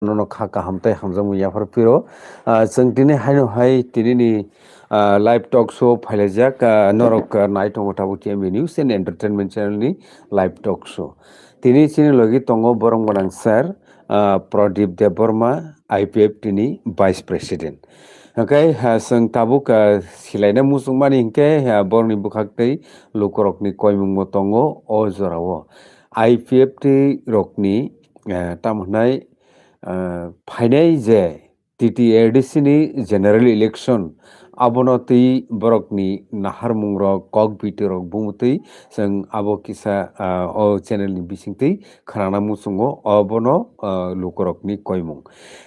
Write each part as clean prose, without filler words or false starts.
no khaka hamtai hamjamu yafar piro जों दिनै हाय दिनैनि लाइभ टक शो फाइलाइजाक नरक नाइट tongo T M B news and entertainment चेनेलनि लाइभ टक शो दिनै सिनि लगी tongo borong bonang sir Pradeep Debbarma I P F टिनि भाइस प्रेसिडेन्ट ओंखाय जों ताबुक सिलायना मुसुंमानि हिंके बरनि बुखाक्तै लुकरकनि कयमुंमो tongo o jorao I P F T रकनि तामहनाय फाइनाय जे T T A D C general election abono tui borokni nahar mungrok kok bitorok bumutui जों abo kisa o channel ni bisingtui khanana musungo abono lukorokni koimung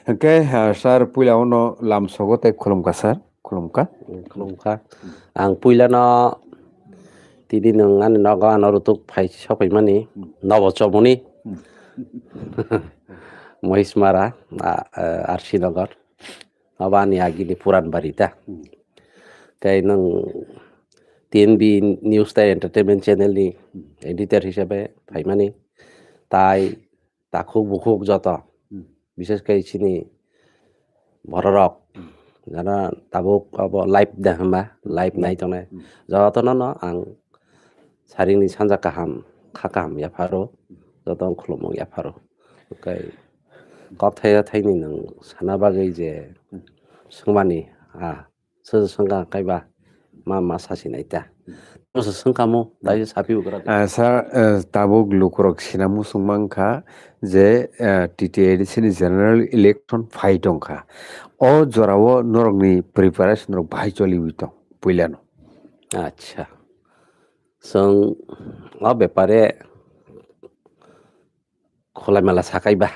hingke sir puilaono lamsogo tei khulumka sir khulumka ang puilano tidi nung an nogo anorutuk phai sopaimani nobochomoni Mohismara Arshinagar abani agini puran barita তাই নং TNB news তাই entertainment চ্যানেলনি editor হিসাবে ফাইমানি তাই তাকুক বুকুক যত বিশেষ করে চিনি বড়রক যারা তাবুক আব লাইভ দেখামবা লাইভ নাইতনে যতন আং সারিংনি সানজা কাহাম খাকাম ইয়াফারো যত খুলুমং ইয়াফারো ওকে কথায় থাইনি নং সানাবাগै যে Somani sengka kaiba mama sasinai ta sengkamu dai sapi ukra sir tabuk lukurok sinamu sungmangkha je TTADC ni general election fight ongkha o jorao norokni preparation rok bhai choli uito puilano acha song o ব্যাপারে খোলামেলা সাকাইবা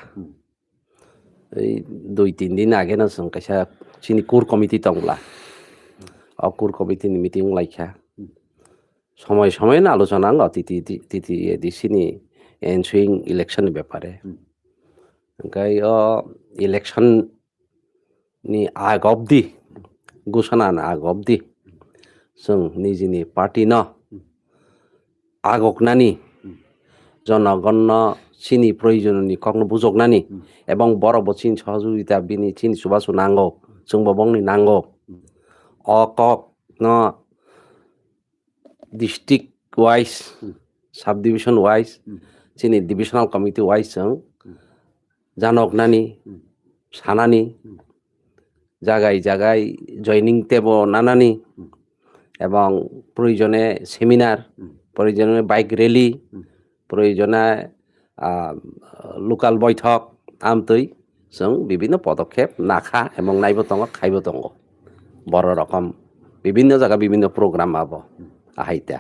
এই 2-3 দিন আগে না song কাইসা চিনি core committee তংলা অকুর কমিটিনি meeting লাইখা সময় সময় না আলোচনা TTADC-ni এনসুইং ইলেকশন ব্যাপারে ওংকাই ইলেকশন ni আগ অবধি ঘোষণা আগ অবধি जों निजिनि पार्टी न আগকনানি জনগণ চিনি প্রয়োজননি কখনো বুঝকনানি এবং বড় বচিন সহযোগিতা বিনি চিনি সুবাসু নাঙ্গো जोंबो बंनि नांगौ अকক न district wise sub division wise चिनि डिविजनल कमिटी वाइज जों जानकनानि सानानि জায়গায় জায়গায় জয়নিং টেব নানানি এবং প্রয়োজনে সেমিনার প্রয়োজনে বাইক র্যালি প্রয়োজনে লোকাল বৈঠক আমতৈ जों বিভিন্ন পদক্ষেপ নাখা এবং নাইব দङ খাইব দङ বড় রকম বিভিন্ন জায়গা বিভিন্ন প্রোগ্রাম আবো আহাইতা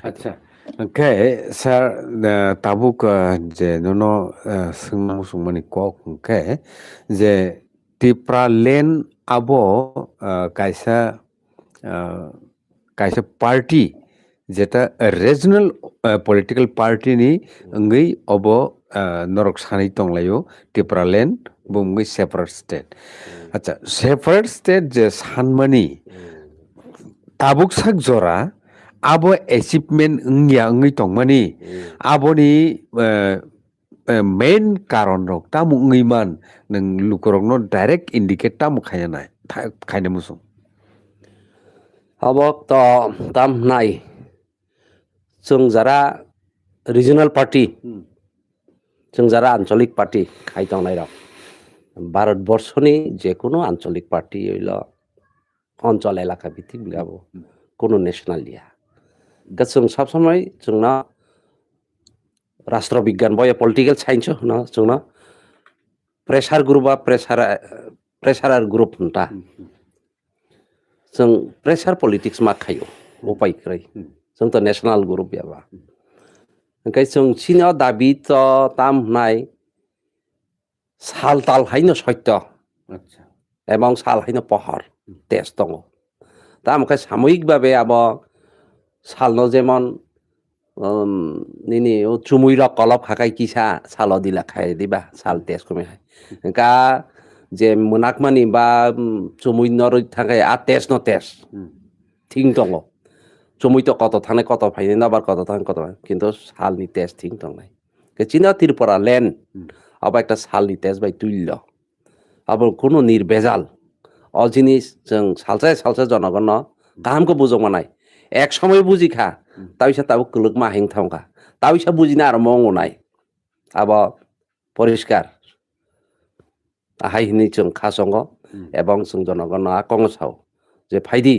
আচ্ছা Okay, sir, tabuk je nono sungmu sungmani kok okay je tipra len abo kaisa party jeta regional political party ni ngai obo norok sanai tonglayo tipra len bumgai separate state acha separate state je sanmani tabuk sak jora abo achievement ngya ngai tongmani aboni main karon rok tamu ngai man nang lukorok no direct indicate tamu khayana khayna musung abok to tam nai जों যারা regional party जों যারা আঞ্চলিক party খাই তংনাই rock ভারতবর্ষনি যে কোনো আঞ্চলিক party হইল অঞ্চল এলাকা ভিত্তিক বিলাবো কোনো ন্যাশনাল লিয়া जों सब समय जोंना राष्ट्रबिज्ञान बय पलिटिकल साइन्स न जोंना प्रेसार ग्रुपा प्रेसार ग्रुप हुंता जों प्रेसार पलिटिक्स मा खायो उपाय क्रै जों तो नेशनल ग्रुप याबा ओंखाय जों सिना दाबि तो ताम नाय साल ताल हाइनो सत्य আচ্ছা এবং साल हाइनो पहर टेस्ट दङ ता ओंखाय सामयिक भाबे आब सालनो जेमन निनी चुमुइरा कलप खाकाय किसा साल दिला खाय दिबा साल टेस्ट कमे का जे मुनाकमानि बा चुमुइ नर थाखाय आ टेस्ट न टेस्ट थिं दङ चुमुइ तो कत थाने कत फाइने नाबार कत थाने कत किन्तु सालनि टेस्ट थिं दङ के चिना तिरपरा लेन আবার একটা সালি তেজ বাই তুলল আবার কোনো নির্ভেজাল অ জিনিস जों सालसे জনগণ गाहामखौ बुजोंमानाय एक समय बुजि खा ताबिसा ताबो कलक माहिं थांखा ताबिसा बुजिना आरो मावनाय आबा परिष्कार हाइनि जों खासंग এবং जों জনগণ আকংসাও যে ফাইদি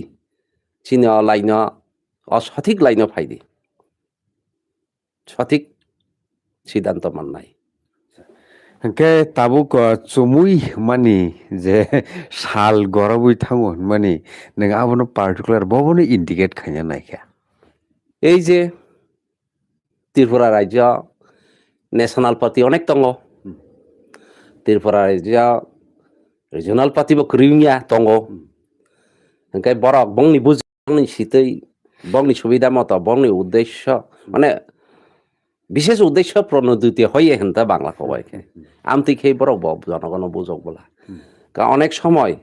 চিন লাইন অসঠিক লাইন ফাইদি সঠিক সিদ্ধান্ত মাননাই Hingke tabuk chumui mani je sal gorabui thango mani neng abono particular bobono indicate khanya naikha. এই যে ত্রিপুরা রাজ্য ন্যাশনাল পার্টি অনেক দङ ত্রিপুরা রাজ্য রিজনাল পার্টি বো kriungya दङ ओंखाय बरक बंनि बुजि सितै बंनि सुबिदा मतो बंनि उद्देश्य माने বিশেষ উদ্দেশ্য প্রণোদিত হয়ে হেনতা বাংলা কবাইকে আমতি খেয়ে বড় জনগণ বুঝক বলা কারণ অনেক সময়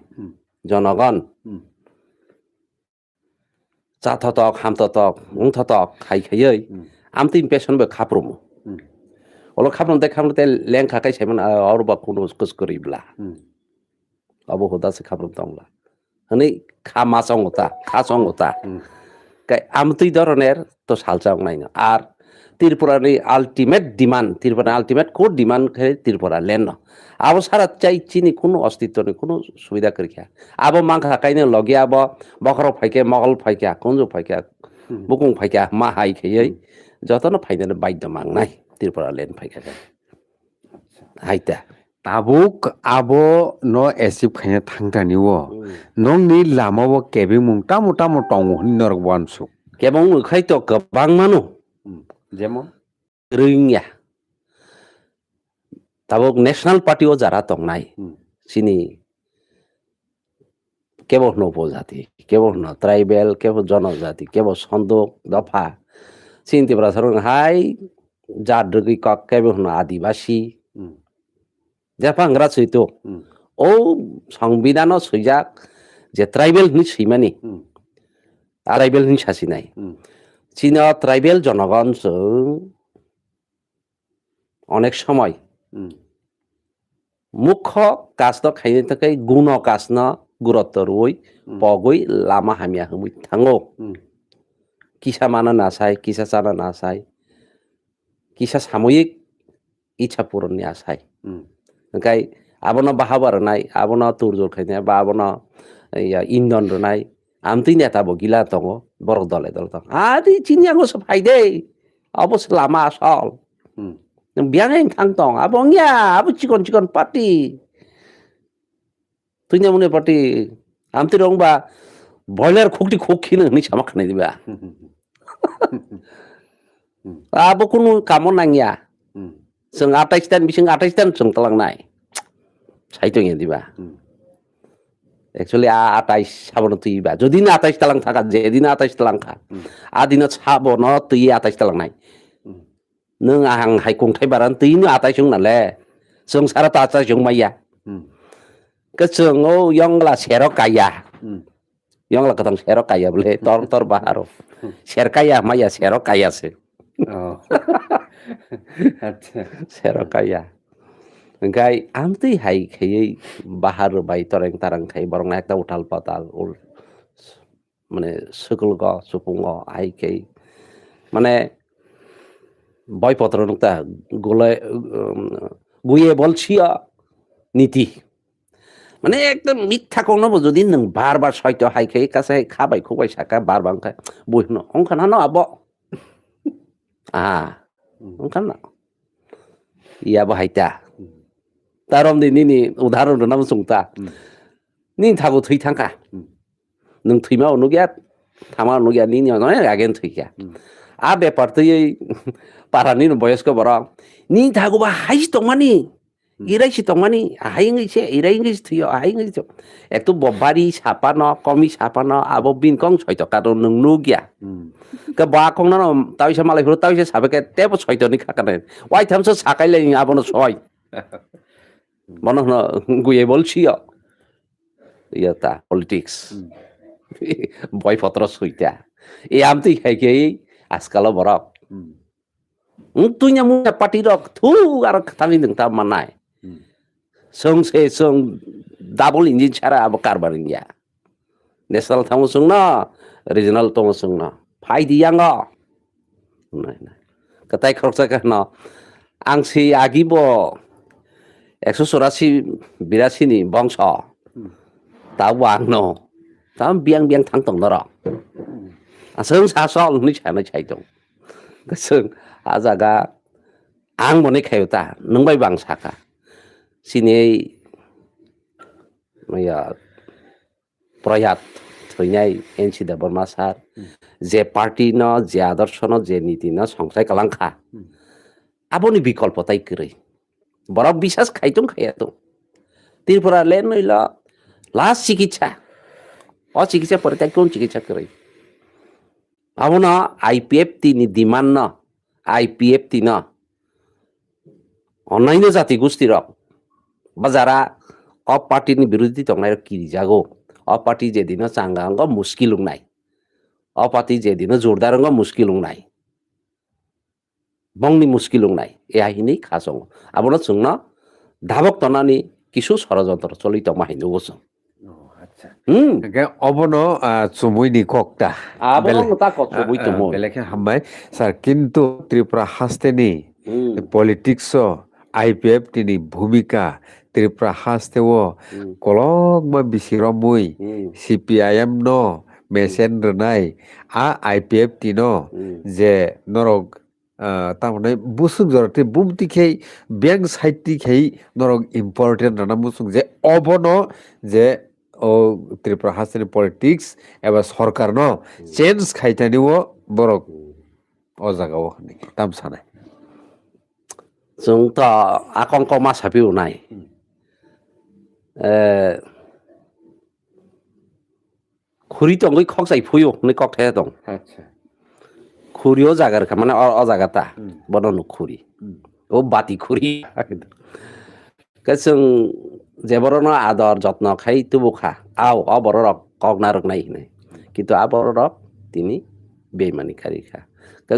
জনগণ চাথতক হামততক উংথতক খাই খাইयै আমতি পেছনবো খাপ্রমো ওলো খাপ্রমতে লেংখা খাই সাইমন অরবা কোনো কুস করিবলা অব হুদাসে খাপ্রম দংলা হनै খামা সংগতা খা সংগতা কাই আমতি ধরনের তো সালচাং নাইনো আর ত্রিপুরার ultimate demand Tripura ultimate code demand খাই ত্রিপুরা লেন আবো সারা চাই চিনি কোনো অস্তিত্ব নেই কোনো সুবিধা করিখা আবো মাংখা কাইনে লগে আবো বখর ফাইকে মগল ফাইকা কঞ্জু ফাইকা বুকুং ফাইকা মা হাই খাইयै যতন ফাইনে বাধ্য মাংনাই ত্রিপুরা লেন ফাইকা হাইতা Tabuk abo no esip khanya thangtani wo nong ni lama bo kebe mung tamu tongo norok wansu কেবং খাই তো গোবাং মানো jemon kriungya tabuk ন্যাশনাল পার্টিও যারা দংনাই চিনি কেবল ন উপজাতি কেবল ন ট্রাইবেল কেবল জনজাতি কেবল সন্দক দফা চিন্তি প্রাসরং হাই জাদ্রগি কক কেবল ন আদিবাসী জাপাংরা সইতো ও সংবিধান সইজাক যে ট্রাইবেল নি সইমানি ট্রাইবেল নি সাসি নাই চীনা ট্রাইবেল জনগণ অনেক সময় মুখ্য কাজ খাইনি থাকাই গুণ কাজ না গুরুত্ব রই পগই লামা হামিয়া হমুই থাঙ্গো কিসা মানা না চাই কিসা চানা না চাই কিসা সাময়িক ইচ্ছা পূরণনি আশাই ওंखाय আবনা বাহাবার নাই আবনা তুরজোর খাইনে বা আবনা ইন্ধন নাই আমতি নেতা বগিলা দङ বড় দলে দল দङ আদি চিনিয়াঙ্গো সব ফাইদে অবশ্য লামা আসল বিয়াং থাং দং আবংয়া আবু চিকন চিকন পার্টি তুই মনে পার্টি আমতি রংবা বয়লার খুকটি খুক খিনে হনি সামা খানাই দিবা আবো কোনো কামন নাঙ্গিয়া जों 28 दान बिसिं 28 दान जों तलांनाय साइतों दिबा एक्चुअली 28 साबन तुइबा जदि 28 तलां थाका जेदिन 28 तलां खा आदिन साबन तुइ 28 तलांनाय नों आं हाइखंथाय बारान तुइनो 28 जों नाले जों सारा 28 जों माइया के जों यंगला सेरो काया यंगला कथं सेरो काया बोले तर बाहारो सेर काया माइया सेरो काया से Serokaya. Engkai amti hai kai bahar bai toreng tarang kai borong naik ta utal patal ul mane sukul go supung go hai kai mane boy potro nukta gole guye bolchia niti মানে একদম মিথ্যা কোনো যদি নং বারবার সইতো high খাই কাছে খাবাই খুবাই সাকা বারবার খাই বইন অংখানা ন আব অংখানা ইয়া বাহাইতা তারম দিনি উদাহরণ নাম সুংতা নি থাগো থুই থাঙ্কা নং থুইমা অনুগিয়া থামা অনুগিয়া নি নয় আগেন থুইকা আ ব্যাপার তুই পারানি বয়স্ক বড় নি থাগোবা হাইস দমানি ইরাইছি দমানি হাইংইছে ইরাইংইছ থুইও হাইংইছ একটু ববারি সাপানো কমি সাপানো আবো বিনকং 6 টাকা নং নুগিয়া কে বা কং না তাইসা মালাই হলো তাইসা সাবেকে তেব 6 টাকা খাকানে ওয়াই থামসো সাকাইলাই আবনো 6 মনে হলো গুয়ে বলছিও ইয়াতা পলিটিক্স বয়পত্র সইতা এই আমতি খাইকে আজকাল বড় Tuh nyamuknya pati rok tuh arah kami tentang mana? Song double engine cara apa karbarin ya? National tamu sung na, regional tamu sung na. Pai dia nggak? Nah, ketai kerja kan angsi agi bo 184 ni bangsa. Tahu no, tahu biang thang tong dora. Asal sasal ni cina cai dong. Keseng azaga ang mo ni kayo ta, nung bay bangsa ka. Sini maya proyat thoi NC da bermasar je party no je adarsh no je niti no songsai kalangkha aboni bikolpo tai kiri borok bisas khaitung khaiatung Tripura lane হইল last চিকিৎসা অচিকিৎসা পরে তাই কোন চিকিৎসা করি আবো না IPF তিনি ডিমান্ড ন আইপিএফ তিন অন্যান্য জাতি গোষ্ঠী রক বা যারা অফ পার্টিনি বিরোধী তংনাই কিরি যাগো অফ পার্টি যেদিন চাঙ্গাঙ্গ মুশকিল নাই অফ পার্টি যেদিন জোরদারঙ্গ মুশকিল নাই বংনি মুশকিল নাই এ আহিনি খাসং আবনো চুংন ধাবক তনানি কিছু ষড়যন্ত্র চলিত মাহিনী বসং অবনো চুমুইনি কক্তা আবনো তা কত বইতো মই বেলেকে হামবাই স্যার কিন্তু ত্রিপুরা হাসতেনি পলিটিক্স আইপিএফ তিনি ভূমিকা ত্রিপুরা হাসতেও কলকমা বিসিরমুই সিপিআইএম ন মেসেন রনাই আইপিএফ তিন যে নরক তারমানে বুসুক জরতে বুমতি খেই ব্যাংক সাইটটি খেই নরক ইম্পর্টেন্ট রানা বুসুক যে অবন যে ও ত্রিপুরা হাসতেনি পলিটিক্স এবার সরকার ন চেঞ্জ খাইতানিও বরক ও জায়গাও তাম সানাই जों त आकंक मा सापिउ नाय खुरी तंगै खक जाय फुयो नै कक थाया दं আচ্ছা खुरियो जागार का माने अ जागाता बननु खुरी ओ बाती खुरी कसं जेबरन आदर যত্ন খাই তুবুখা আও অবর রক কক নারক নাই নাই কিন্তু আবর রক তিনি বেইমানি কারিখা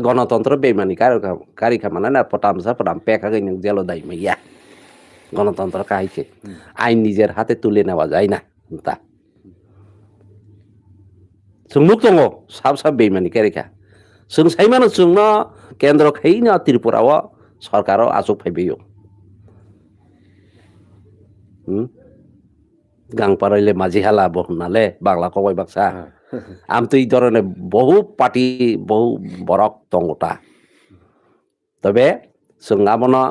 গণতন্ত্র বেইমানি কারিখা মানে না পটামসা পটাম পেকা গইন জেলো দাই মাইয়া গণতন্ত্র কাইকে আইন নিজের হাতে তুলে নেওয়া যায় না তা সুমুক দङ সাব সাব বেইমানি কারিখা जों साइमानो जोंना केन्द्र खैना त्रिपुराव सरकाराव आजब फाइबेयो गांपाराइले माझी हाला बहनाले बांग्ला कबाय बाक्सा आम तो এই ধরনের বহু পার্টি বহু বরক দङটা তবে जों आबना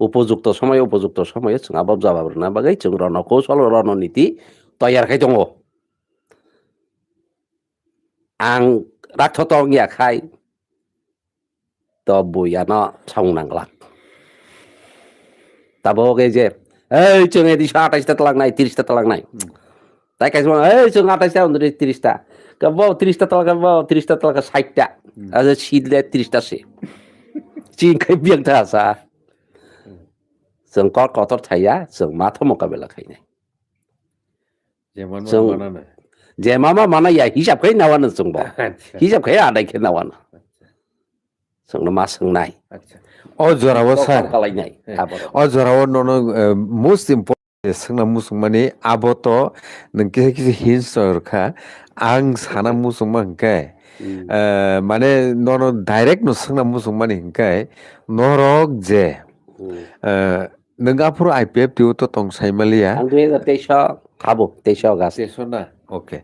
উপযুক্ত সময়ে जों आबब जाबाबो ना बागै जों রণকৌশল রণনীতি তৈয়ার খাই দङ आं राखथ'ं याखाय तो बुयाना साउनांगला ताबो गे जे ओइ जों एदिस 28 ता तलांनाय 30 ता तलांनाय ताइ काइस ओइ जों 28 ता 30 ता गबो 30 ता तलांगा गबो 30 ता तलांगा 60 ता आरो सिदले 30 ता से चिं खै बियां था सा जों कतर थाया जों माथो मुकाबला खायनाय जे मामा माना या हिसाब खै नावानो जोंबो हिसाब खै आदाय खै नावानो जोंनो मा सोंनाय अजरावो सार खालायनाय अजरावो ननो मोस्ट इम्पोर्टेन्ट सोंना मुसुं माने आबोत नोंके किसी हिंसरखा आं साना मुसुं मानखाय माने ननो डाइरेक्ट न सोंना मुसुं माने हिंखाय नरक जे नोंगाफोर आइपिएफ टिउ तो तंसाइमालिया आं 2023 खाबो 23 अगस्त ना ओके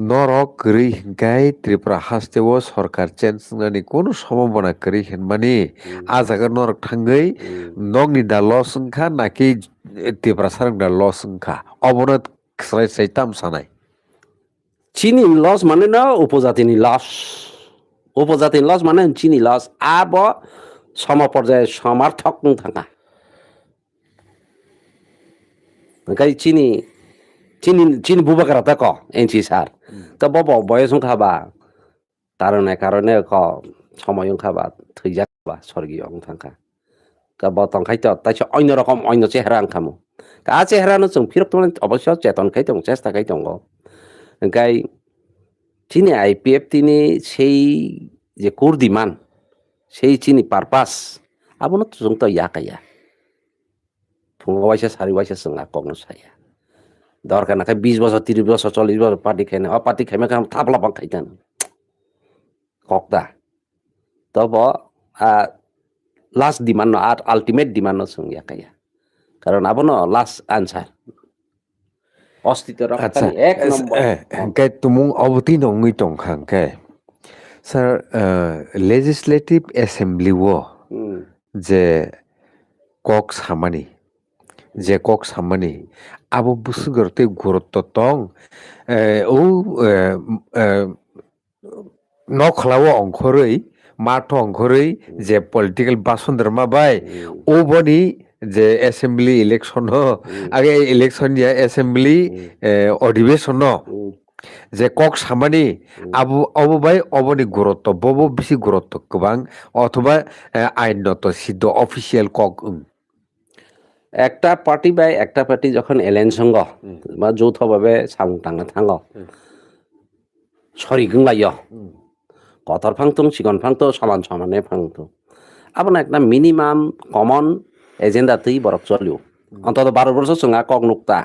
नरक करी हिंखाय त्रिपुरा हास्तेव सरकार चेंज नानि कोनो सम्भावना करी हिनमानि आजागा नरक थांगै नंनि दा लसंखा नाकि त्रिपुरा सारं दा लसंखा अबनत स्राय स्राय ताम सानाय चिनी लस माने न उपजातिनि लस माने चिनी लस आब समपर्याय समर्थक नं थाङा ओंखाय चिनी बुबाकारा त क एनसी सार त बब बयस खाबा कारणे क समय खाबा थैजाबा स्वर्गीय थांखा का बतंखाय त ताइस अन्य रकम अन्य चेहरा खामु का चेहरानो जों फिरप्तन अवश्य चेतन खाय दं चेष्टा खाय दं ओंखाय चिनी आइपिएफ तिनि सेई जे कुर्दिमान sei chini purpose abono chung to ya kaya fungo waisa sari waisa senga kong saya দরকার না 20 বছর 30 বছর 40 বছর পার্টি খাই না পার্টি খাইমে কাম থাপলা পাং খাইতান কক্তা তব লাস্ট ডিমান্ড আর আলটিমেট ডিমান্ড সঙ্গে কায়া কারণ আবনো লাস্ট আনসার অস্তিত্ব আচ্ছা রক্ষানি এক নম্বর কে তুমুং অবতি নঙ্গি টংখাং কে স্যার লেজিসলেটিভ অ্যাসেম্বলি ও যে কক সামানি যে কক সামানি আবো বুসুগরতে গুরুত্ব টং ও নখলাও অংখরই মাঠ অংখরই যে পলিটিক্যাল বাসন্দ্রমা বাই ও বনি যে অ্যাসেম্বলি ইলেকশন আগে ইলেকশন অ্যাসেম্বলি অধিবেশন যে কক সামানি আবু অববাই অবনি গুরুত্ব বব বেশি গুরুত্ব গোবাং অথবা আইনত সিদ্ধ অফিসিয়াল কক একটা পার্টি বাই একটা পার্টি যখন এলেন সঙ্গ বা যৌথভাবে সাংটাঙ্গা থাঙ্গ সরিগং লাইয় কতর ফাংতং সিগন ফাংতো সমান সমানে ফাংতো আপনার একটা মিনিমাম কমন এজেন্ডাতেই বরক চলিও অন্তত 12 বছর সঙ্গে কক নুক্তা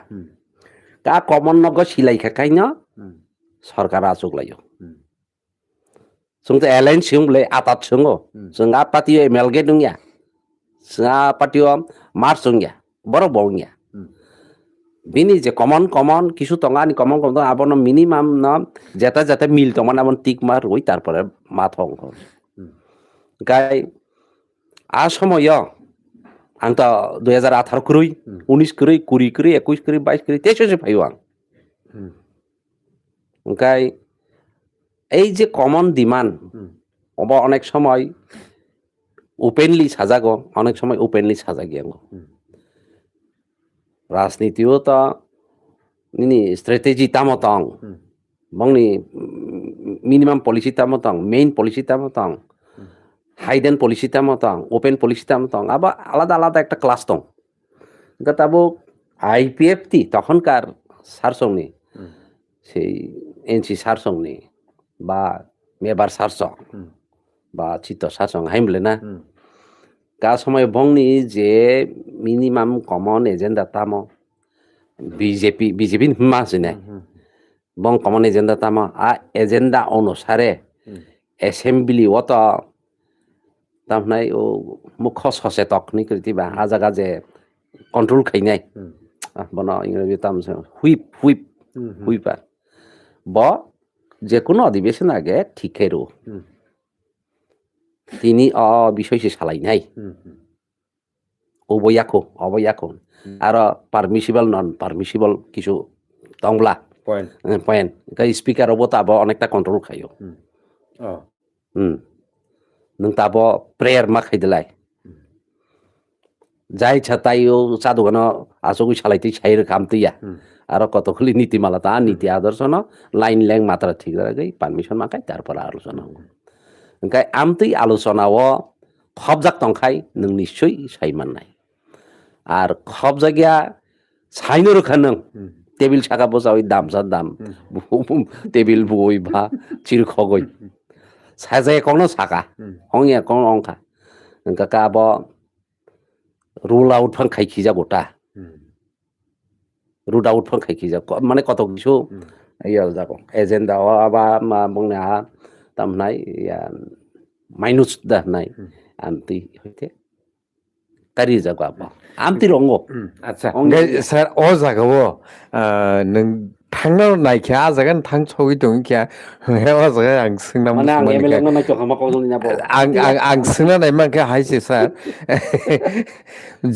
কা কমন নগ সিলাই খাই না সরকার আচুক লাইয় जोंथ एलायन्स सिंगले आतात सिंगो जोंगा पार्टी एमएलगे दुंगिया जोंगा पार्टी मार्च दुंगिया बरो बंगिया बिनि जे कमन किछु तंगानि कमन आबन मिनिमाम न जेता जेता मिल तमन आबन टिक मार होई तारपरे माथं गाय आ समय आं त 2018 करुई 19 करुई 20 करुई 21 करुई 22 करुई 23 फाइव आं गाय এই যে কমন ডিমান্ড অব অনেক সময় ওপেনলি সাজাগো অনেক সময় ওপেনলি সাজাগিয়াঙ্গো রাজনীতিও তো নিনি স্ট্র্যাটেজি তামতং বংনি মিনিমাম পলিসি তামতং মেইন পলিসি তামতং হাইডেন পলিসি তামতং ওপেন পলিসি তামতং আবার আলাদা আলাদা একটা ক্লাস দং তাবো আইপিএফটি তখনকার সারসংনি সেই এনসি সারসংনি বা মেবার সারসং বা চিত্ত সারসং হাইমলে না কা সময় বংনি যে মিনিমাম কমন এজেন্ডা তাম বিজেপি মাস নাই বং কমন এজেন্ডা তাম আ এজেন্ডা অনুসারে এসেম্বলি অত তামনাই ও মুখ্য সচেতক নি কৃতিবা আ জায়গা যে কন্ট্রোল খাইনাই বন ইংরেজি তাম হুইপার ব যে কোনো অধিবেশন আগে ঠিকেরও তিনি বিষয় সালাই নাই অবয়াকো আর পারমিসিবল নন পারমিসিবল কিছু তংলা পয়েন্ট স্পিকার হবো তাবো অনেকটা কন্ট্রোল খাইও নং তাবো প্রেয়ার মা খাইদেলাই যাই ছাতাইও চাদুগানো আসগু সালাইতে সাইর কামতইয়া আর কতগুলি নীতিমালা তা নীতি আদর্শ ন লাইন ল্যাং মাত্রা ঠিক রাখাই পারমিশন মাখাই তারপর আলোচনা ওখাই আমতই আলোচনাও খবজাক তংখাই নং নিশ্চয়ই সাইমান নাই আর খব জায়গা সাইনো রোখা নং টেবিল সাকা বসা ওই দাম টেবিল বই বা চির খগই সাজায় কোনো সাকা হংয়া কোনো অংখা কাকা আব রুল আউট ফাং খাইখি যা গোটা রুট আউট ফাং খাইখি যা মানে কত কিছু ইয়া যাবো এজেন্ডা বা বুংনে হা তামনাই মাইনুস দা নাই আমতি হইতে কারি যাগো আব আমতি রঙ্গ আচ্ছা স্যার ও জাগাও নং थांनो नायखे आ जागोन थां सगै दं क्या हेवा जागा आं सोंना माने आं एमएलए नो नायथ खामा कजों ना आं सोंना नाय मानके हायसे सार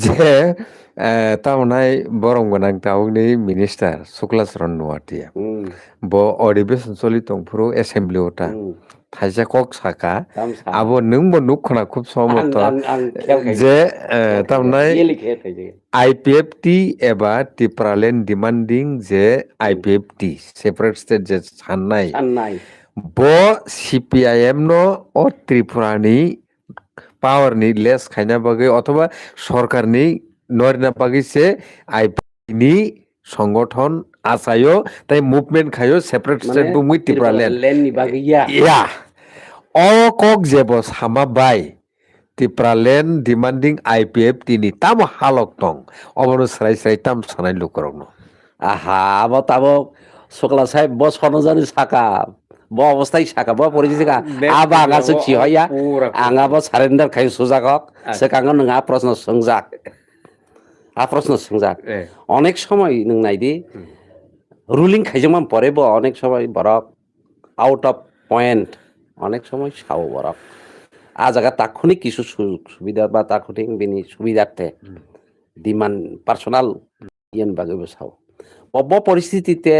जे तावनाय बरं गोनां तावनि मिनिस्टार शुक्ला चरण नुवाटिया ब अधिवेशन चलि दंफुरो एसेम्बली ओटा थाइजा कक साका आबो नोंबो नुखना खूब समत जे तावनाय आईपीएफटी एबा टिप्रालेन डिमांडिं जे आईपीएफटी सेपारेट स्टेट जे साननाय ब सीपीआईएम नो ओ त्रिपुरानि पावरनि लेस खायना बागै अथवा सरकारनि नरना बागै से आईपीएफटी नि संगठन आसायो ताई मुभमेंट खायो सेपारेट स्टेट बुमि टिप्रालेन लेन नि बागै या ओ कक जेबो सामा bye tipralen demanding IPF tini tam halok tong obono serai tam sanai lukorokno আহা আবার তাবো শুক্লা সাহেব ব সনজানি সাকা ব অবস্থায় সাকা ব পরিচিতি কা আবা আঙা সে কি হইয়া আঙা ব সারেন্ডার খাই সুজাক হক সে কাঙ্গ নঙা প্রশ্ন সংজাক প্রশ্ন সংজাক অনেক সময় নং নাইদি রুলিং খাইজমান পরে ব অনেক সময় বরক আউট অফ পয়েন্ট অনেক সময় সাও বরক আ জায়গা তাৎক্ষণিক কিছু সুবিধা বা তাৎক্ষণিক বিনি সুবিধার্থে ডিমান্ড পার্সোনাল ইয়ান বাগে সাও ব পরিস্থিতিতে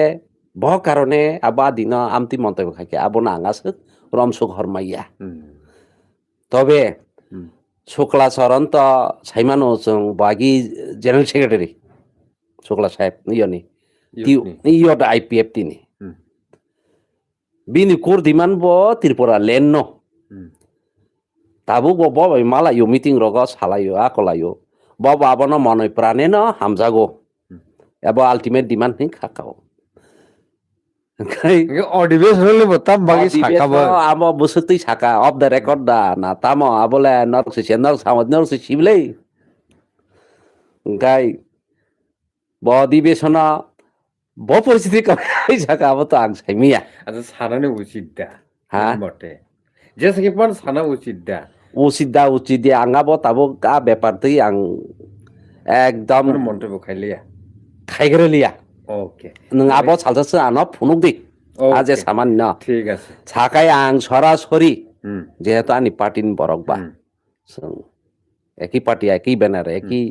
ব কারণে আবা দিন আমতি মন্তব্য খাইকে আবো না আঙাসে রমসুক হরমাইয়া তবে শুক্লা চরণ তো সাইমানো जों বাগি জেনারেল সেক্রেটারি শুক্লা সাহেব ইয়নি ইয়ট আইপিএফ তিনি বিনি কোর দিমান ব ত্রিপুরা লেন ন তাবু ব মালায়ো মিটিং রগ সালায়ো আকলায়ো ব আবনো মনয় প্রাণে ন হামজাগো এব আলটিমেট ডিমান্ড নি খাকাও অডিবেশনলে বতাম বাকি সাকাবা আমো বসতই সাকা অফ দ্য রেকর্ড দা না তামো আবলে নরসি সেনর সামদ নরসি শিবলে গাই ব অধিবেশন ব পরিস্থিতি কাই সাকা আবো তো আং সাইমিয়া আচ্ছা সানানে উচিত দা হ্যাঁ বটে যেসে কি পান সানা উচিত দা উচিত দিয়ে আঙাবো তাবো গা ব্যাপার তুই আং একদম মন্তব্য খাইলিয়া খাইগরে লিয়া ওকে নং আবো সালসাসে আনো ফুনুক দি আজে সামান্য ঠিক আছে সাকাই আং সরাসরি যেহেতু আনি পার্টিন বরক বা একই পার্টি একই ব্যানার একই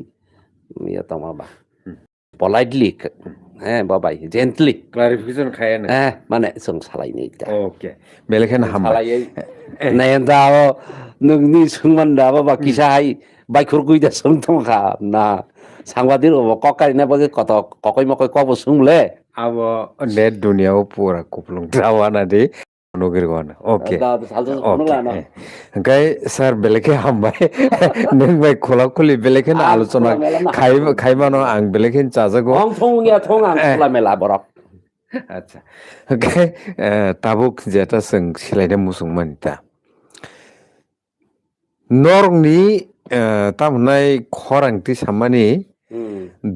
ইয়ে তোমার বা পলাইটলি হ্যাঁ বাবাই জেন্টলি ক্লারিফিকেশন খায় না হ্যাঁ মানে जों সালাইনি ওকে বেলেখান হামবাই নাইন্দা নोंनि सोंमानदा बाबा किसाहाय बायखुरगुइदा सोंथंखा ना सांबादिर ककारिना बगे कत ककय मकय कबो सोंले abo net duniya pura kuplung trawana de nogirgona oke gai sir beleke hambai neng bai khola kholi beleke na alochona khaimano ang beleke chajago ong thongya thong ang khola mela borok আচ্ছা gai tabuk jeta seng silaide musungman ta norni tamnai khorangti samani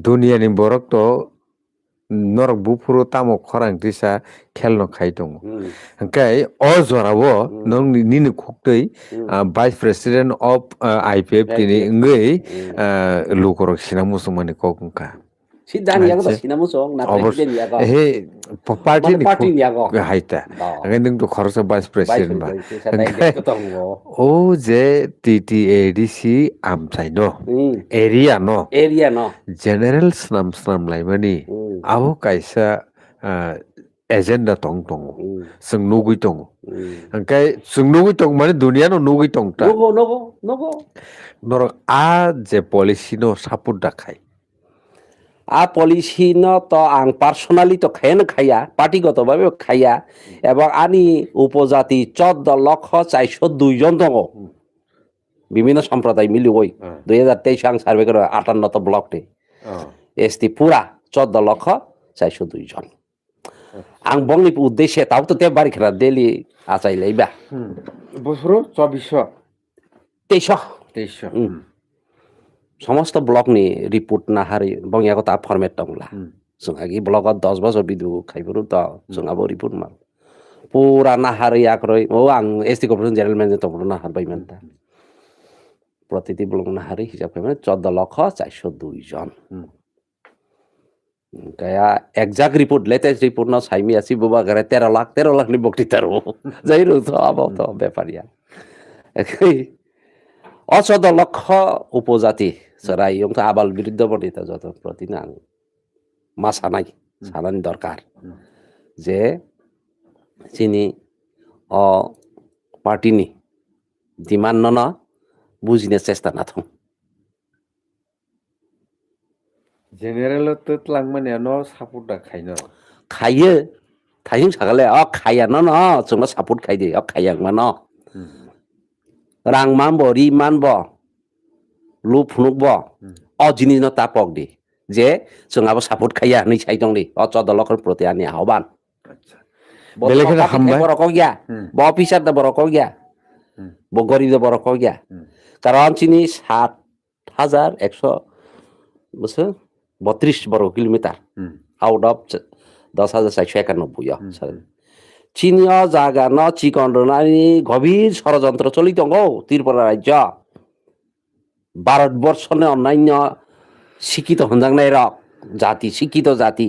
दुनियानि बरक तो नरक बुफुरो तामो खरां दिसा खेलनो खाइ दङ ओंखाय अ जरावो नों निनो खुक्तै vice president of IPF दिनै ओंगै लुकरक सिना मुसुमानि कगुंखा सिदानि यागो सिना मुसुं ना प्रेसिडेन्ट यागो हे पार्टी नि यागो हाइता ओंखाय नों तो खरसा भाइस प्रेसिडेन्ट बा ओ जे टीटीएडीसी आमसाइ न एरिया न जेनेरेल स्नाम लाइमानि आबो कायसा एजेन्डा दं जों नुगै दं ओंखाय जों नुगै दं माने दुनियानो नुगै दं ता नगो नरक आ जे पलिसि नो सापर्ट दाखाय आ पलिसि न तो आं पार्सोनाली तो खाया पार्टीगत भाবে खाया এবং আনি উপজাতি 14 লক্ষ 402 জন দङ বিভিন্ন সম্প্রদায় মিলি ওই 2023 আং সার্ভে করে 58 ব্লকতে এসটি পুরা 14 লক্ষ 402 জন আং বংনি উদ্দেশ্যে তাও তো তে বাড়ি খেলা দিল্লি আচাই লাইবা বছর 2300 সমস্ত ব্লক নি রিপোর্ট না হারি বংয়াগো তা ফরম্যাট দংলা जोंहागि ब्लॉगत 10 बছর बिदु खाइबरु त जोंहाबो रिपोर्ट मा पूरा ना हारि आक्रय ओ आं एसटी कर्पोरेशन जनरल मैनेजर त ना हारबाय मानता प्रतिति ब्लॉक ना हारि हिसाब खाइबा 14 लक्ष 402 जन गया एग्जैक्ट रिपोर्ट लेटेस्ट रिपोर्ट ना साइमी आसी बुबा गरे 13 लाख नि बक्ति तारो जाइरु त अब त व्यापारिया अ 14 लक्ष उपजाति सराय यं त आबाल विरुद्ध बनि त जत प्रतिना मा सानानि दरकार जे चिनी अ पार्टीनि डिमान्ड न बुझिने चेष्टा नाथौं जेनेरेल तो तलांगमाने न सापर्ट दा खाइनो खायो थाइं सागाले अ खाया न जोंना सापर्ट खाइदे अ खाया मा न रां मानबो रि मानबो लु फुनुकबो अ जिनिस न तापक दे जे जोंहाबो सापर्ट खाया नै साइ दंलै अ 14 लक्ष प्रति आनि आह्वान अच्छा बेलेखन हामबाय बरक गया ब अफिसार द बरक गया ब गरीब द बरक गया কারণ চিনি 7,132 বর্গ কিলোমিটার আউট অফ 10,491 চীনীয় জায়গা ন চিকন গভীর ষড়যন্ত্র চলিত ত্রিপুরা রাজ্য ভারতবর্ষনে অন্যান্য শিক্ষিত হন্দাংনাই রক জাতি শিক্ষিত জাতি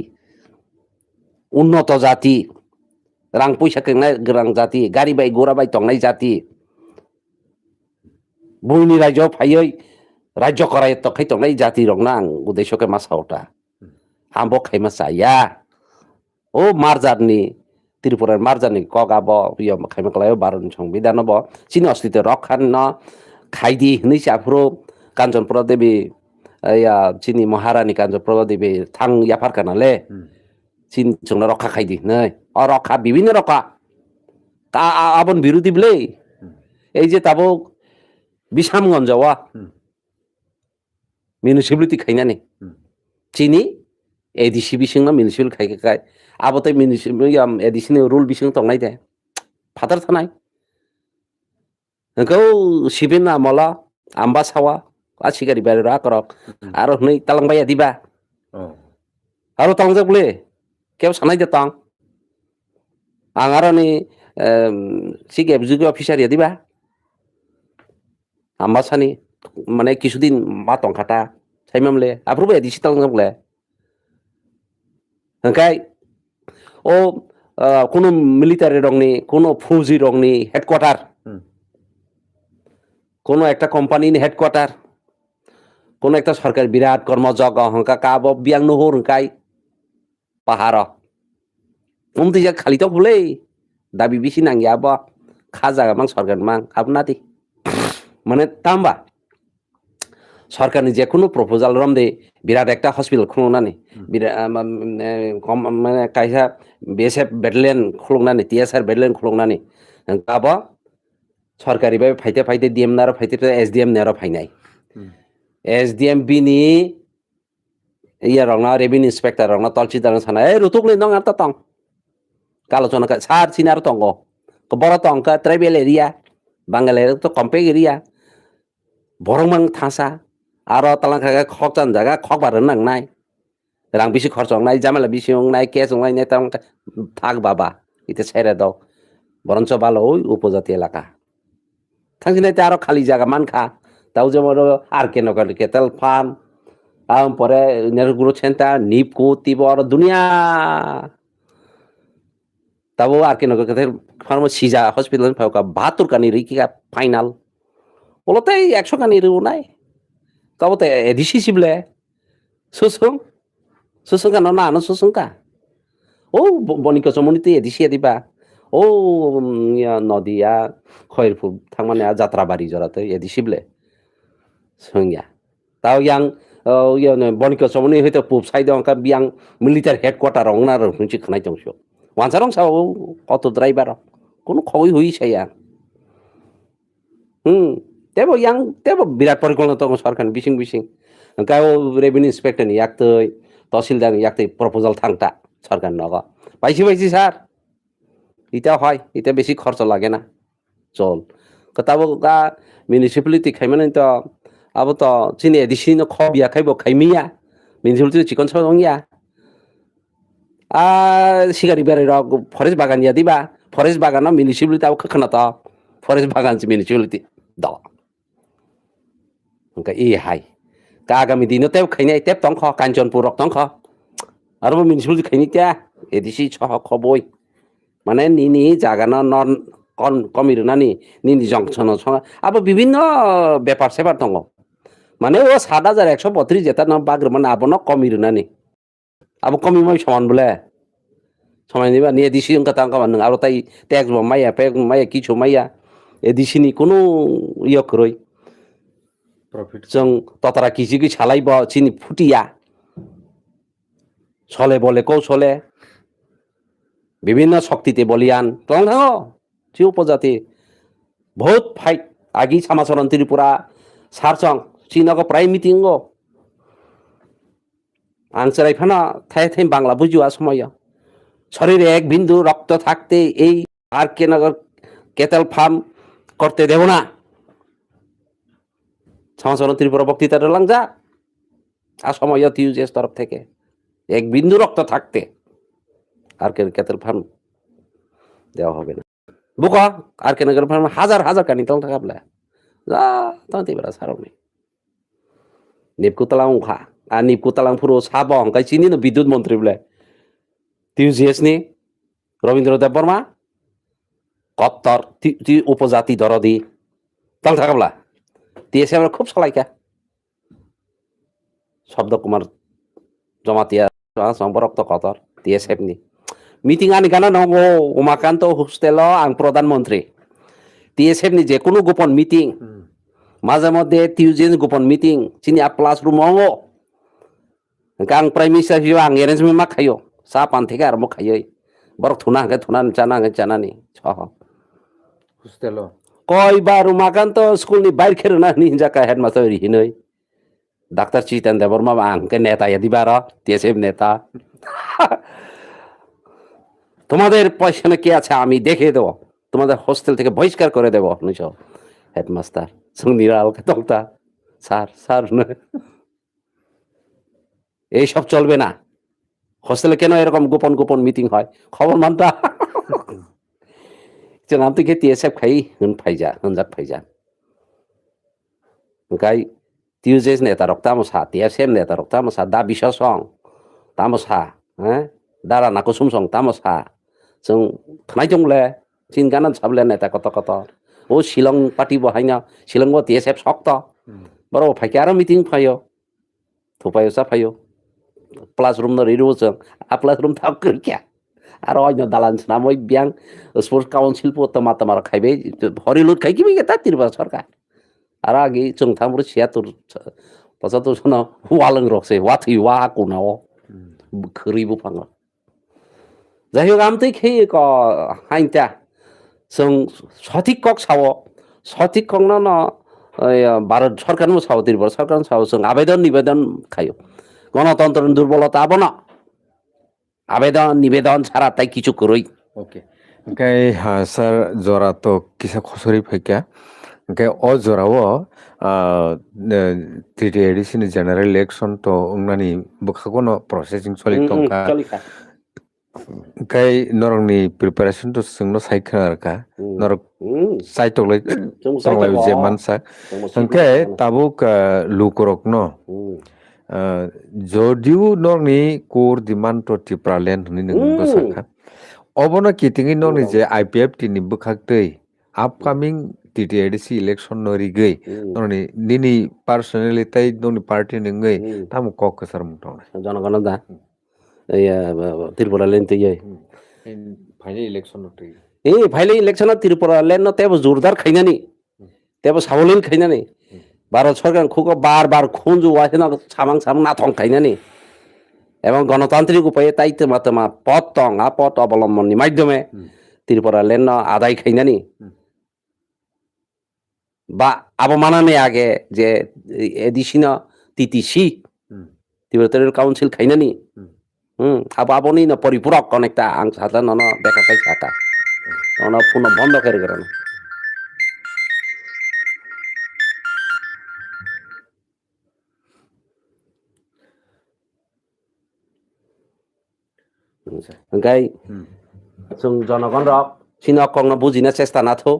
উন্নত জাতি রাং পয়সা কেংনাই গোরাं জাতি গাড়ি বাই ঘোড়া বাই তংনাই জাতি বইনি রাজ্য ফাইयै রাজ্য করাই তখাই তংনাই জাতি রংনা আं উদ্দেশ্যকে মাসাওটা आंबो खाइमा साया ओ मार्जारनि त्रिपुरार मार्जारनि कगाब यो खाइमा कलायो भारत संविधान ब चिनि अस्तित्व रक्षान न खाइदि हनै साफ्रो काञ्चनपुरा देवी या चिनि महारानी काञ्चनपुरा देवी थां याफार कानाले चिनि जोंना रक्षा खाइदि नै अ रक्षा विभिन्न रक्षा ता आबन बिरोधी बले এই যে তাবো বিশামগঞ্জवा মিউনিসিপালিটি খাইनानै চিনি एडीसी बिसिंना म्युनिसिपल खाय आबोतै म्युनिसिपल एडीसी रुल बिसिं तंनाय दे फादर थानाय नोंखौ सिबिना मला आम्बा सावा आसिगारि बारे रा करक आरो नै तालांबाया दिबा आरो तंजक बले केव सानाय दे तंग आं आरो नै सिगे एबजुग अफिसार दिबा आम्बा सानि माने किछुदिन मा तंखाटा साइमामले आफ्रुबो एडीसी तालांजबले ओंखाय ओ कोनो मिलिटारि रंनि कोनो फौजी रंनि हेडक्वार्टार कोनो একটা কোম্পানিनि हेडक्वार्टार कोनो একটা সরকার বিরাট কর্মযজ্ঞ হংকা কাব বিয়াং নহর হংকাই পাহাড় উমতি যা খালি তো বলে দাবি বেশি নাঙ্গিয়া বা খাজা মাং সরকার মাং আপনাতি মানে তাম্বা সরকারनि যে কোনো প্রপোজাল রমদে বিরাট একটা হসপিটাল খুলনাनै বিরাট মানে কাইসা বিএসএফ ব্যাটালিয়ন খুলনাनै টিএসআর ব্যাটালিয়न খুলনাनै गाबा सरकारी भाई फाइते फाइते डीएम नारो फाइते एसडीएम नारो फाइनाय एसडीएम बिनि इया रंना रेवेन्यू इंस्पेक्टर रंना तलचिदार साना ए रुतुकले नंग आता तंग कालोचना का सार सिनार तंगो को बरा तंग का ट्राइबल एरिया बांगाल एरिया तो कम्पे एरिया बरंमां थासा आरो तालांखा खकजान जागा खकबार नांनाय रां बिसि खर्च नाय जामाला बिसि नाय केस नाय तां थाग बाबा इते सेरे दाव बरंच बालो उपजाति एलाका थांसिनाय आरो खाली जागा मानखा ताव जमरो आरके नगर केतल फार्म आम परे नेरगुरो सेंटर निपको तिबर दुनिया ताबो आरके नगर केतल फार्म सिजा हॉस्पिटल फावका 72 कानि रिकिका फाइनल बोलते 100 कानि रुनाय ताबोते एडिसि सिबले सुसुं सुसुं का ना न सुसुं का ओ बनिको समनिते एडिसि दिबा ओ या नदिया खयरपुर थांमाने जात्राबारि जराते एडिसिबले संया ताव yang या बनिको समनि हयतो पुब साइड अंका बियां मिलिटारि हेडक्वार्टार अंगना रंसि खनाय दंसो वानसारं साव अटो ड्राइभार कोनो खवै होई साया तेबो yang तेबो बिराट परिकल्पना दं सरकार बिसिं बिसिं गाव रेवेन्यू इंस्पेक्टर नि याक्तै तहसिलदार नि याक्तै प्रपोजल थांता सरकार नगा पाइछि सार इटा হয় इटा बेसी खर्च লাগে না চল কতাবো গা মিউনিসিপালিটি খাইমানে তো আবো তো চিনি এডিসি ন খবিয়া খাইবো খাইমিয়া মিউনিসিপালিটি চিকন সঙ্গিয়া আ সিগারি বারে র ফরেস্ট বাগান ইয়া দিবা ফরেস্ট বাগান মিউনিসিপালিটি আবো খখনা তো ফরেস্ট বাগান মিউনিসিপালিটি দ ओंका ए हाय का आगामी दिन तेब खाइनाय तेब तंख काञ्चनपुर तंख आरो मिउनिसिपालिटी खाइनि त्या एडिसि छ खबय माने निनि जागाना नन कन कमिरनानि निनि जंक्शन छ अब विभिन्न व्यापार सेवा दङ माने ओ 7132 जेता न बाग्रमान अब न कमिरनानि अब कमिमै समान बोले समायनिबा नि एडिसि ओंका तांका नों आरो ताइ टैक्स माया किछु माया एडिसि नि कुनु इयो करय प्रॉफिट जों ततरा किजिगि सालाइबा चिनि फुटिया चले बोले कौशले विभिन्न शक्तिते बलियान तंगो जी उपजाति बहुत फाइट आगि समाचरण त्रिपुरा सारचं चिनाको प्राय मिटिंगो आंसराय फाना थाय थाय बांला बुजुआ समय शरीरे एक बिंदु रक्त থাকতে এই আরকে নগর কেতল ফার্ম করতে দেব না ছামাসন ত্রিপুরা বক্তৃতাটা লাংজা আসময় টিউজেস তরফ থেকে এক বিন্দু রক্ত থাকতে আর কে কেতের ফার্ম দেওয়া হবে না বুকা আর কে নগর ফার্ম হাজার হাজার কানি তল থাকাবলা যা তাও ত্রিপুরা সারনি নিপকুতালাং খা আর নিপকুতালাং পুরো সাবং কাই চিনি না বিদ্যুৎ মন্ত্রী বলে টিউজিএস নি রবীন্দ্র দেব বর্মা কত্তর উপজাতি দরদি তল থাকাবলা টিএসএ আমরা খুব সলাইকা শব্দ কুমার জমাতিয়া সম্পরক্ত কতর টিএসএফ নি মিটিং আনি গানা নগো উমাকান্ত হোস্টেল আং প্রধানমন্ত্রী টিএসএফ নি যে কোনো গোপন মিটিং মাঝে মধ্যে টিউজেন গোপন মিটিং চিনি ক্লাস রুম আং প্রাইম মিনিস্টার হিসেবে আং এরেঞ্জমেন্ট मा খাইও চা পান থেকে আরম্ভ খাইयै বরক থুনা হাঙ্গে থুনা জানানি সহ হোস্টেল কয়বার উমাকান্ত স্কুলনি বাইর খেরনা নি জাকা হেডমাস্টার হিনৈ ডাক্তার চিতেন দেববর্মা আংকে নেতা দিবার টিএসএফ নেতা তোমাদের পয়সা কে আছে আমি দেখে দেবো তোমাদের হোস্টেল থেকে বহিষ্কার করে দেবো নিছ হেডমাস্টার সুনিরাল তলতা স্যার স্যার এইসব চলবে না হোস্টেলে কেন এরকম গোপন গোপন মিটিং হয় খবর মানতা নাম থেকে টিএসএফ খাই হনজাক ফাইজা গাই টিউজেস নেতা রক তামসা টিএসএফ নেতা রক তামসা দা বিশ্বসং তামসা হ্যাঁ দারা নাকো সুমসং তামসা जों थानाय दंले चिन गानान साबले नेता कत कत ओ शिलं पार्टी बहायना शिलं बो टीएसएफ सक्त बरो फाइके आरो मिटिं फायो थुपायो सा फायो क्लास रूम न रिरु जों आ क्लास रूम थाब करकिया आरो अন্য दालान नामै ब्यां स्पोर्ट्स काउन्सिल पो तमा तमार खाइबे हरिलुट खाइकि बे ता तिरबा सरकार आरो आगे जों थामरो 76 75 सन वालং रक्से वाथै वा कुनाव खरिबो फाङो যাই হোক আমতেই খেয়ে ক হাইনটা जों সঠিক কক সাও সঠিক কক না ভারত সরকার সাও ত্রিপুরা সরকার সাও जों আবেদন নিবেদন খাইও গণতন্ত্রের দুর্বলতা আবো না আবেদন নিবেদন ছাড়া তাই কিছু করই ওকে ওকে স্যার জরা তো কিসা খসরি ফাইকা ওকে অ জরাও তৃতীয় এডিশন জেনারেল ইলেকশন তো উংনানি বখাগনো প্রসেসিং চলি তংকা kai norong ni preparation to sungno saikha ka norok sai to lai songlai je mansa sangke tabuk lukorok no jodiu norong ni kor demand to tipralen ni nang basakha obono kitingi norong ni je IPF ti ni bukhak upcoming TTADC election nori gei norong ni nini personally tai norong party ngai tamu kok kasar mutong জনগণ দা ত্রিপুরা লেন তো final election final election Tripura লেন তেব জোরদার খাইনানি তেব সাবলেন খাইনানি ভারত সরকার খুব বারবার খুঁজু আছে না সামাং সামাং না থং খাইনানি এবং গণতান্ত্রিক উপায়ে তাই তেমা তেমা পথ টং পথ অবলম্বনের মাধ্যমে ত্রিপুরা লেন আদায় খাইনানি বা অবমাননে আগে যে এডিশন টিটিসি ত্রিপুরা কাউন্সিল খাইনানি aboni na paripurak konekta ang sata nono deka kai sata nono puno bondo kere kere engkai जों জনগণ রক চিনক কং বুঝিনা চেষ্টা না থো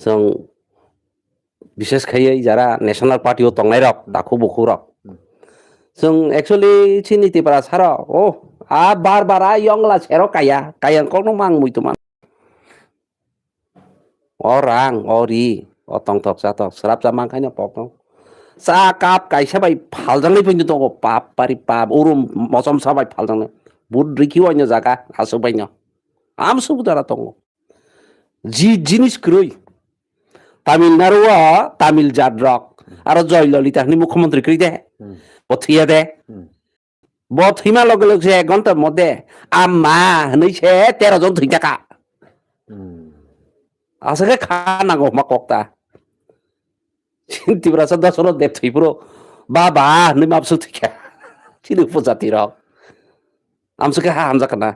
जों বিশেষ খাইयै যারা ন্যাশনাল পার্টিও তংনাই রক দাখু বখু রক जों एक्चुअली चिनि टिपरा सारो ओ बार बार यंगला सेरो काया कौन मांग मुइतुमान orang ori otong tok satok serap jamang kanya pokong sa kap kaisa bai phaljang lai pin to pap pari pap urum mosom sa bai phaljang bud riki onya jaga asu bai nya am su dara tong ji jinis kroi Tamil Nadu Tamil জাডরক আর জয় ললিতা নি মুখ্যমন্ত্রী করি দে বথিয়া দে বথিমা লগে লগে 1 ঘন্টার মধ্যে আম্মা হইছে 13 জন থই টাকা আসলে খানা গো মাককতা চিন্তি ব্রাসা দশর দেব থই পুরো বাবা নি মাপসু থিকা চিনি উপজাতি রক আমসুকে হামজা কানা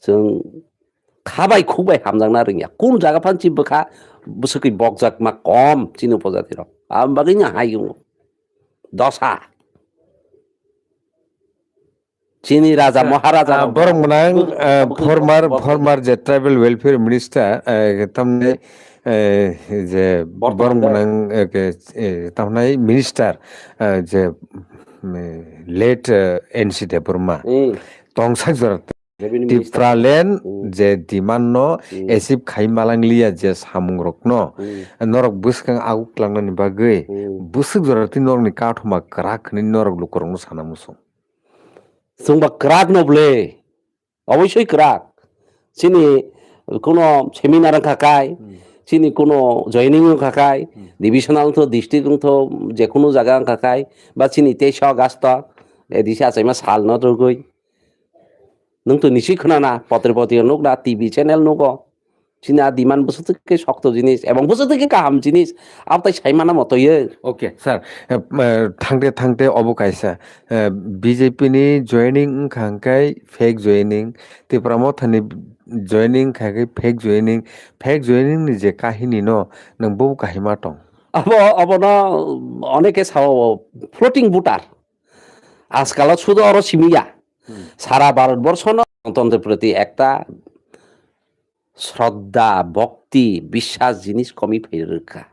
जों খাবাই খুবাই হামজাংনা রোংয়া কোন জায়গা ফান চিবখা বসুকি বকজাক মা কম চিন উপজাতির আমবাগিnya হাইং দশা Chini Raja Maharaja borong menang former je tribal welfare minister tamne je borong menang tamnai minister je late NC Deburma tongsak jorat Tipralen je dimanno esip khaimalanglia je samungrokno norok buskang aguk langnani bagoi busuk jorati norok ni kathoma krak ni norok lukorong sanamusung Sungba krak noble অবশ্যই crack চিনি কোনো seminar খাকায় চিনি কোনো joining খাকায় divisional তো district তো যে কোনো জায়গা খাকায় বা চিনি 23 আগস্ট এদিশে আছে মা সাল ন রগই নং তো নিশি খনানা পত্র পত্রিকা নুক না টিভি চ্যানেল নুক চিনি দিমান বসু থেকে শক্ত জিনিস এবং বসু থেকে কাহাম জিনিস আপতাই সাইমানা মতই ওকে স্যার থাংতে থাংতে অবকাইসা B J P ni joining khangkai fake joining tipramo thani joining khagei fake joining ni je kahini no nang bo kahima tong abo no অনেকে ফ্লোটিং বুটার আজকাল শুধু আরো সিমিয়া সারা ভারতবর্ষ গণতন্ত্রের প্রতি একটা শ্রদ্ধা ভক্তি বিশ্বাস জিনিস কমি ফেরকা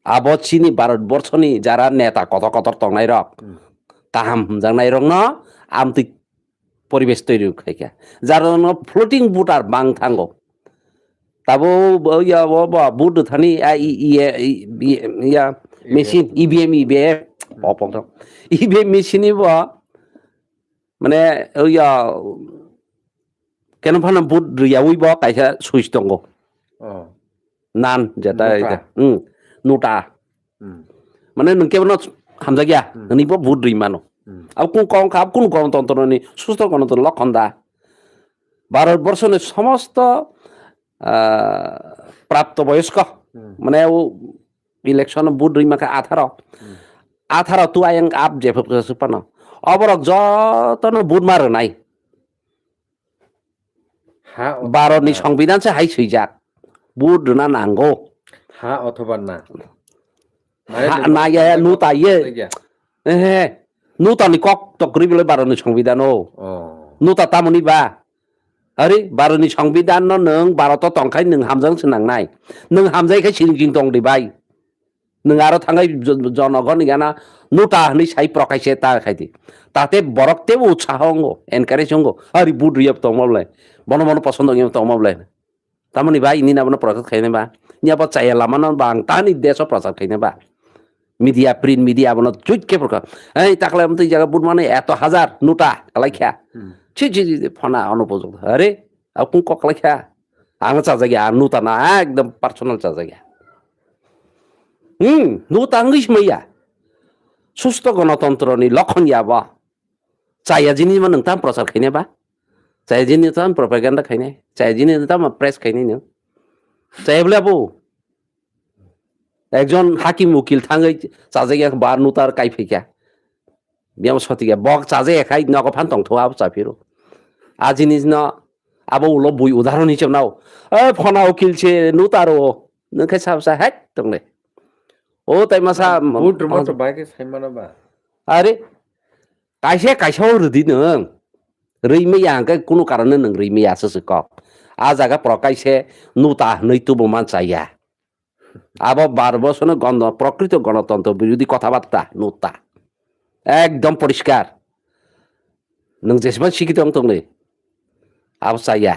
আবো চিনি ভারতবর্ষনি যারা নেতা কত কত টংনাই রক কাহাম জানাই রং ন আমতি পরিবেশ তৈরি খাইকা যার ফ্লোটিং বুটার বাং থাঙ্গো তাবো বুট থানি মেশিন ইভিএম মেশিন মানে কেন ফানা বুট রিয়াউইব কাইসা সুইচ দङ নান যেটা নুটা মানে নংকেবনো হামজাগিয়া ননিবো বুট রিমানো আব কোন কম খাব কোন গণতন্ত্রনি সুস্থ গণতন্ত্র লক্ষণদা ভারতবর্ষের সমস্ত প্রাপ্তবয়স্ক মানে ইলেকশন বুট রিমাকে 18 তু আয়ং আপ যেফে পানো অবরক যতন বুট মারো নাই ভারতনি সংবিধান সে হাই সইজাক বুট না নাঙ্গো হা অথবা না না ইয়া নুতা ইয়ে নুতা নি কক তকরি বলে ভারতনি সংবিধান ও নুতা তামনি বা আরে ভারতনি সংবিধান নং ভারত তংখাই নং হামজাং সনাংনাই নং হামজাইখাই সিরিং দং দে বাই নং আরো থাঙ্গাই জনগণ গানা নুতা হনি সাই প্রকাশে তা খাইতি তাতে বরকতে উৎসাহ অঙ্গ এনকারেজ অঙ্গ আরে বুট রিয়াব তমাবলাই বন বন পছন্দ গিয়ে তমাবলাই তামনি ভাই ইনি নাবনা প্রচার খাইনে বা নিয়া বা চাইয়া লামানা বাং তানি দেশ প্রচার খাইনে বা মিডিয়া প্রিন্ট মিডিয়া বন চুইকে প্রকার এই তাকলে আমতে জায়গা বুট মানে এত হাজার নুটা কালাইখা ছি ছি ফনা অনুপযুক্ত আরে আর কোন ককলাইখা আঙা চাজা গিয়া নুতা না একদম পার্সোনাল চাজা গিয়া নুতা আঙ্গিস মাইয়া সুস্থ গণতন্ত্রনি লক্ষণ ইয়াবা চাইয়া জিনিস মান নংতাম প্রচার খাইনে বা চাইয়া জিনিস তাম প্রপাগান্ডা খাইনে চাইয়া জিনিস তাম প্রেস খাইনে নো চাইয়া বলে আবু একজন হাকিম উকিল থাঙ্গাই চাজে গিয়া বার নুতার কাইফেকা বিয়াম সতিগা বক চাজে একাই নক ফান তংথ আব চাফিরো আ জিনিস ন আবো উলো বুই উদাহরণ হিসেব নাও ফনা উকিল ছে নুতারো নখাই সাবসা হ্যাক তংলে ও তাই মাসা বুট রুমত বাইকে সাইমানা বা আরে কাইসাও রুদি নং রইমেয়া আঙ্কা কোনো কারণে নং রইমেয়া সে কক আ জায়গা প্রকাইছে নুতা নৈতুব মান চাইয়া আবার 12 বছর প্রকৃত গণতন্ত্র বিরোধী কথাবার্তা নুতা একদম পরিষ্কার নং যেসব শিক্ষিত তংলে আব চাইয়া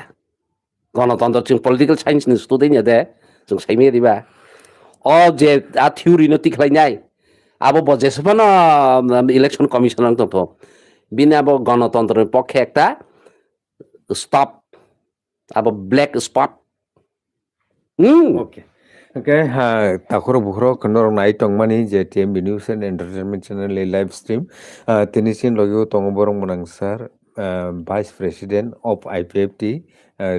গণতন্ত্র जों পলিটিক্যাল সায়েন্স नि স্টুডেন্ট দে जों সাইমে দিবা ও যে আ থিওরি নতি খাইনাই আবো যেসব না ইলেকশন কমিশনার তো বিনা গণতন্ত্রের পক্ষে একটা স্টপ আবো ব্ল্যাক স্পট ওকে ওকে তাখর বুখর কন্নর নাই টংমানি যে T M B news and entertainment channel live stream তিনি সিন লগিও তংবরং মনাং sir vice president of I P F T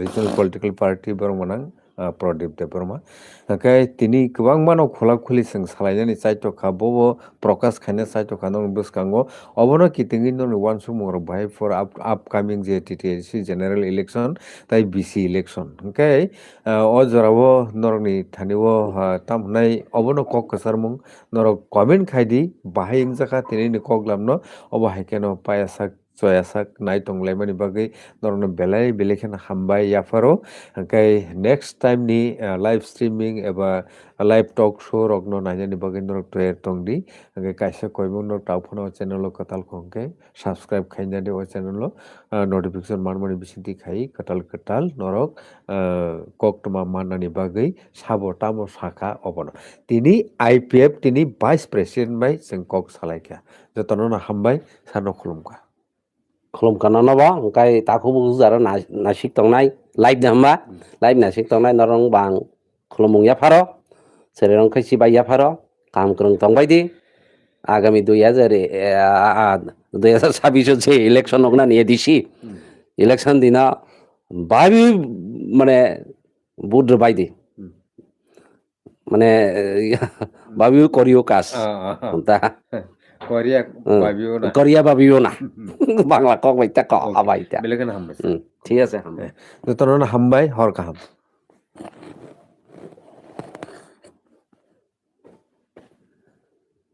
regional political party বরং মনাং प्रदीप देबबर्मा ओमफ्राय तिनि गोबां मानाव खुला खुलि जों सालायनानै साइटखा बबो प्रकाश खायनो साइटखा नों बुसखांगो अबनो कितिंनि नों वान सुमर बाय फर अपकामिं जे टिटिएसि जेनेरेल इलेक्शन ताइ बिसि इलेक्शन ओमफ्राय अ जरावो नरनि थानिवो तामनाय अबनो कक कसारमुं नर कमेन्ट खायदि बाहाय इंजाखा तिनि कगलामनो अब हायकेनो पायासाक जयासाक नाय तंलायमानि बागै नरनो बेलाय बेलेखेन हामबाय याफारो ओमफ्राय नेक्स्ट टाइमनि लाइभ स्ट्रिमिं एबा लाइभ टक शो रगनो नायनायनि बागै नरक तयार तंदि ओमफ्राय कायसे कयबो नर टाउफोनो चेनेल कताल खंके साबस्क्राइब खायनानै अ चेनेल नटिफिकेशन मानमानि बिसिंति खाय कताल कताल नरक कक्टमा माननानि बागै साबो तामो साखा अबनो तिनि आईपीएफ तिनि भाइस प्रेसिडेंट बाय जों कक सालायखा जतनो हामबाय सानो खुलुमखा खुलुमखाना नबा ओंखाय ताखौबो जारा नासिक तंनाय लाइभ नामा लाइभ नासिक तंनाय नरं बां खुलुमुं याफारो सेरेरं खैसि बाय याफारो काम करं तंबायदि आगामी 2026 से इलेक्शन होगना निये दिसी इलेक्शन दिना बाबी माने बुद्र बायदि माने बाबी करियो कास ता Korea babiyo na करिया बाबियो ना बांला कक बायता क okay आबायता बेलेगन हामबाय ठीक আছে जतनो हामबाय हर काहाम